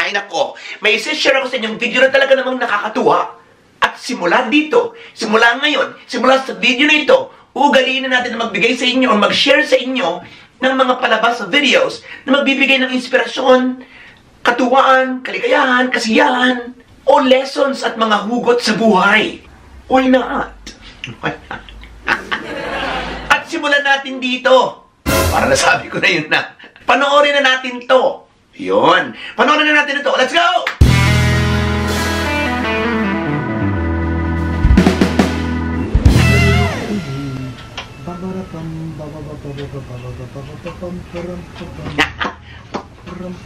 Ay nako, may isi-share ako sa inyong video na talaga namang nakakatuwa. At simula dito, simula ngayon, simula sa video na ito, ugaliin na natin na magbigay sa inyo o mag-share sa inyo ng mga palabas sa videos na magbibigay ng inspirasyon, katuwaan, kaligayahan, kasiyahan, o lessons at mga hugot sa buhay. Why not? At simulan natin dito. Para nasabi ko na yun na. Panoorin na natin to. Yun. Panoorin na natin ito. Let's go!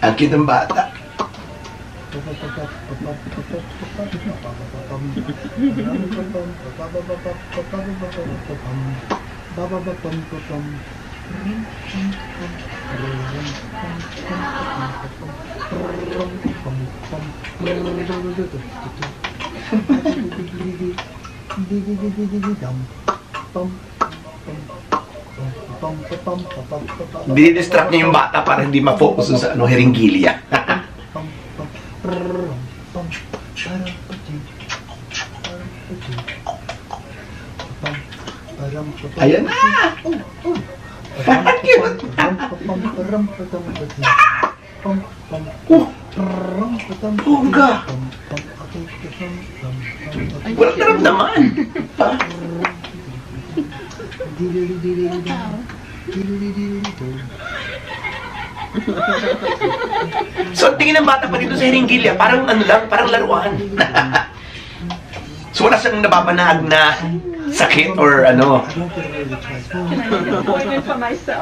Ang cute ng bata. Dinidistract niya yung bata para hindi ma-focus sa hiringgilya. Ayan na! Cute! Bongga! Walang naramdaman! So, tingin ng bata pa dito sa hiringgilya, parang ano lang, parang laruan. So, wala siyang nababanag na sakit or ano.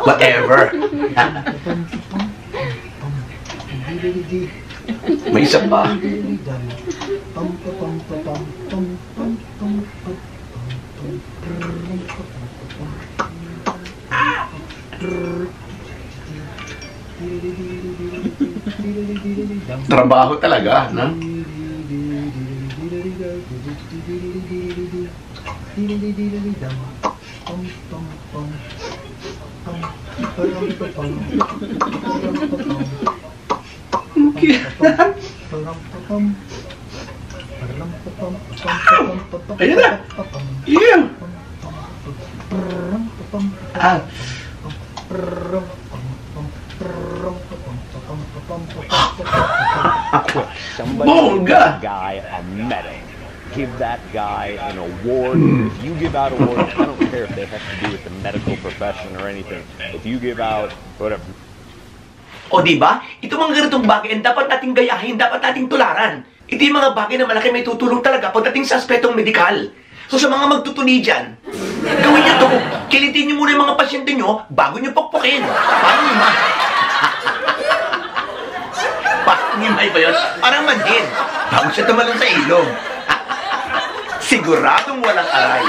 Whatever. May isa pa. Trabaho talaga, no? Ayan na! Yeah! Ah! Bongga! Guy a medal. Give that guy an award. If you give out awards, I don't care if they have to do with the medical profession or anything. If you give out whatever. O diba? Ito mga ganitong bagay ang dapat nating gayahin, dapat nating tularan. Ito yung mga bagay na malaki may tutulong talaga pagdating sa aspetong medikal. So sa mga magtutuli dyan, gawin nyo to. Kilitin nyo muna yung mga pasyente nyo bago nyo pokpokin. Parang lima. Parang himay ba yun? Parang manhin. Bago siya tumalon sa ilong. Siguradong walang aray.